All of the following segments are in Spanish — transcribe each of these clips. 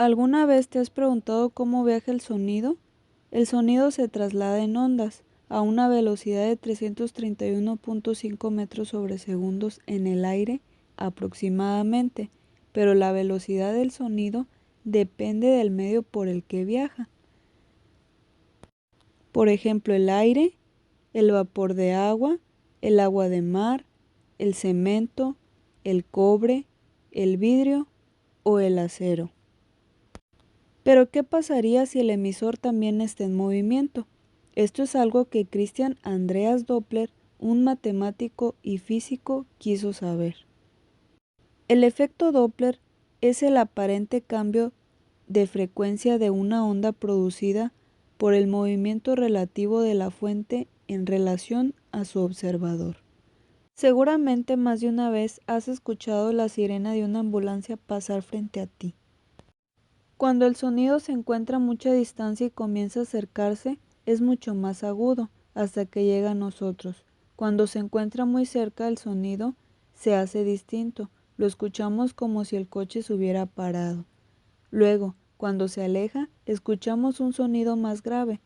¿Alguna vez te has preguntado cómo viaja el sonido? El sonido se traslada en ondas a una velocidad de 331.5 metros sobre segundos en el aire aproximadamente, pero la velocidad del sonido depende del medio por el que viaja. Por ejemplo, el aire, el vapor de agua, el agua de mar, el cemento, el cobre, el vidrio o el acero. Pero ¿qué pasaría si el emisor también está en movimiento? Esto es algo que Christian Andreas Doppler, un matemático y físico, quiso saber. El efecto Doppler es el aparente cambio de frecuencia de una onda producida por el movimiento relativo de la fuente en relación a su observador. Seguramente más de una vez has escuchado la sirena de una ambulancia pasar frente a ti. Cuando el sonido se encuentra a mucha distancia y comienza a acercarse, es mucho más agudo, hasta que llega a nosotros. Cuando se encuentra muy cerca, el sonido se hace distinto, lo escuchamos como si el coche se hubiera parado. Luego, cuando se aleja, escuchamos un sonido más grave.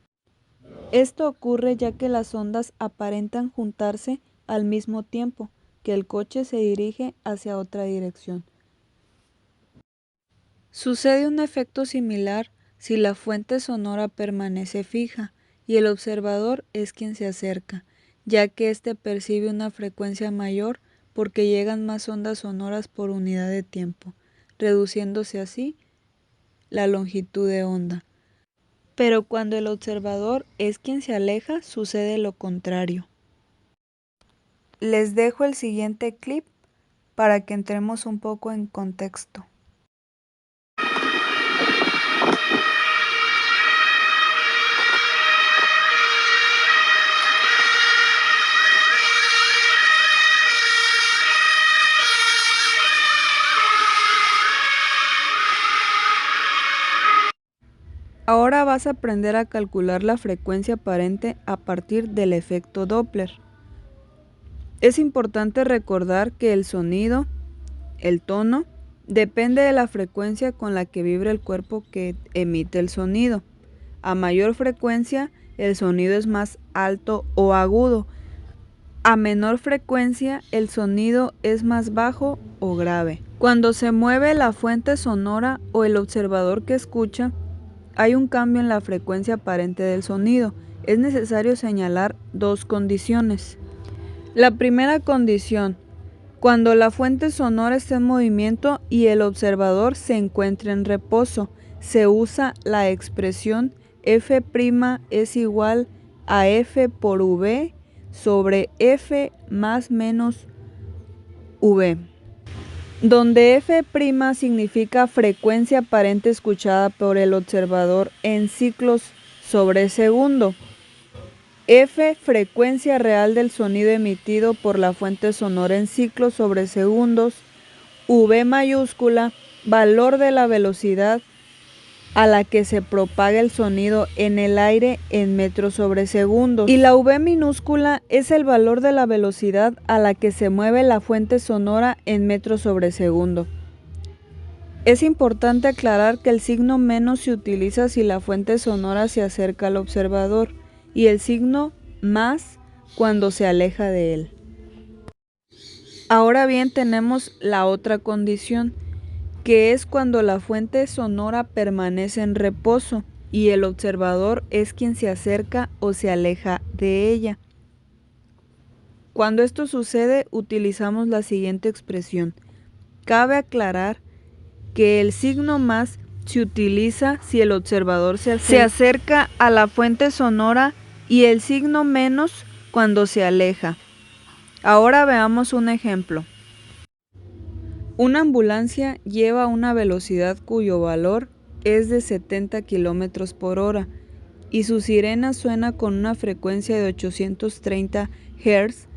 Esto ocurre ya que las ondas aparentan juntarse al mismo tiempo que el coche se dirige hacia otra dirección. Sucede un efecto similar si la fuente sonora permanece fija y el observador es quien se acerca, ya que éste percibe una frecuencia mayor porque llegan más ondas sonoras por unidad de tiempo, reduciéndose así la longitud de onda. Pero cuando el observador es quien se aleja, sucede lo contrario. Les dejo el siguiente clip para que entremos un poco en contexto. Ahora vas a aprender a calcular la frecuencia aparente a partir del efecto Doppler. Es importante recordar que el sonido, el tono, depende de la frecuencia con la que vibra el cuerpo que emite el sonido. A mayor frecuencia, el sonido es más alto o agudo. A menor frecuencia, el sonido es más bajo o grave. Cuando se mueve la fuente sonora o el observador que escucha, hay un cambio en la frecuencia aparente del sonido. Es necesario señalar dos condiciones. La primera condición, cuando la fuente sonora está en movimiento y el observador se encuentra en reposo, se usa la expresión F' es igual a F por V sobre F más menos V, donde F' significa frecuencia aparente escuchada por el observador en ciclos sobre segundo. F, frecuencia real del sonido emitido por la fuente sonora en ciclos sobre segundos. V mayúscula, valor de la velocidad a la que se propaga el sonido en el aire en metros sobre segundos. Y la V minúscula es el valor de la velocidad a la que se mueve la fuente sonora en metros sobre segundo. Es importante aclarar que el signo menos se utiliza si la fuente sonora se acerca al observador y el signo más cuando se aleja de él. Ahora bien, tenemos la otra condición, que es cuando la fuente sonora permanece en reposo y el observador es quien se acerca o se aleja de ella. Cuando esto sucede, utilizamos la siguiente expresión. Cabe aclarar que el signo más se utiliza si el observador se acerca a la fuente sonora y el signo menos cuando se aleja. Ahora veamos un ejemplo. Una ambulancia lleva una velocidad cuyo valor es de 70 km por hora y su sirena suena con una frecuencia de 830 Hz.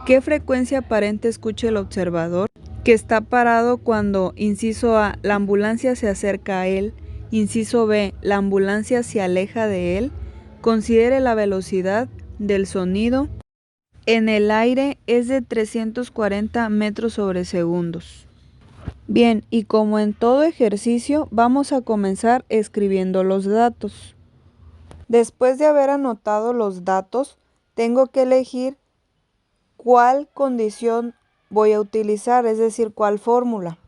¿Qué frecuencia aparente escucha el observador? Que está parado cuando, inciso A, la ambulancia se acerca a él, inciso B, la ambulancia se aleja de él. Considere la velocidad del sonido en el aire es de 340 metros sobre segundos. Bien, y como en todo ejercicio, vamos a comenzar escribiendo los datos. Después de haber anotado los datos, tengo que elegir cuál condición voy a utilizar, es decir, cuál fórmula.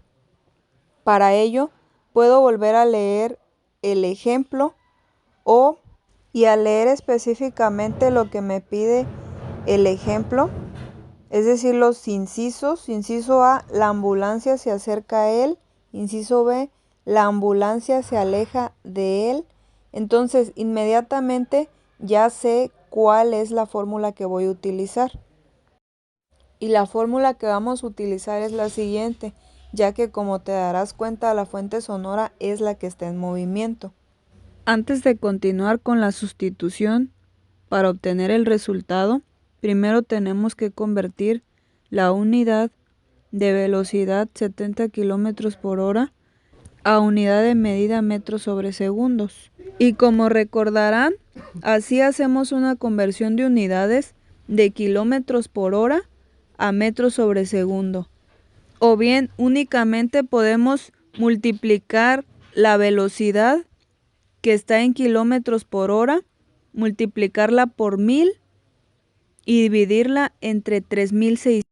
Para ello, puedo volver a leer el ejemplo y a leer específicamente lo que me pide el ejemplo, es decir, los incisos. Inciso A, la ambulancia se acerca a él. Inciso B, la ambulancia se aleja de él. Entonces, inmediatamente ya sé cuál es la fórmula que voy a utilizar. Y la fórmula que vamos a utilizar es la siguiente, ya que como te darás cuenta, la fuente sonora es la que está en movimiento. Antes de continuar con la sustitución, para obtener el resultado, primero tenemos que convertir la unidad de velocidad 70 km por hora a unidad de medida metros sobre segundos. Y como recordarán, así hacemos una conversión de unidades de kilómetros por hora a metros sobre segundo. O bien únicamente podemos multiplicar la velocidad que está en kilómetros por hora, multiplicarla por 1000 y dividirla entre 3600.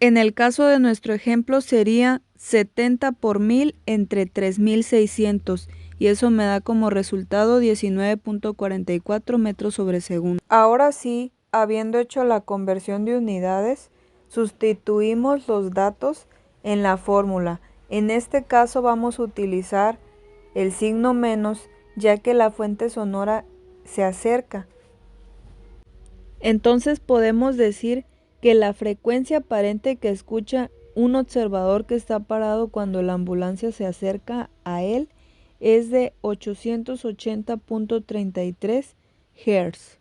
En el caso de nuestro ejemplo sería 70 por 1000 entre 3600 y eso me da como resultado 19.44 metros sobre segundo. Ahora sí, habiendo hecho la conversión de unidades, sustituimos los datos en la fórmula. En este caso vamos a utilizar el signo menos, ya que la fuente sonora se acerca. Entonces podemos decir que la frecuencia aparente que escucha un observador que está parado cuando la ambulancia se acerca a él es de 880.33 Hz.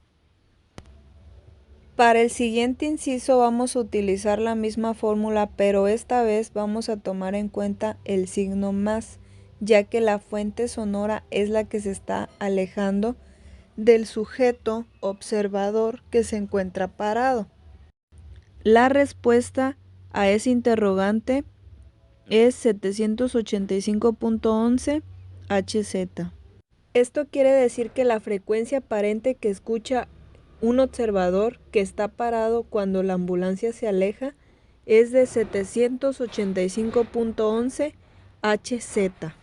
Para el siguiente inciso vamos a utilizar la misma fórmula, pero esta vez vamos a tomar en cuenta el signo más, ya que la fuente sonora es la que se está alejando del sujeto observador que se encuentra parado. La respuesta a ese interrogante es 785.11 Hz. Esto quiere decir que la frecuencia aparente que escucha un observador que está parado cuando la ambulancia se aleja es de 785.11 Hz.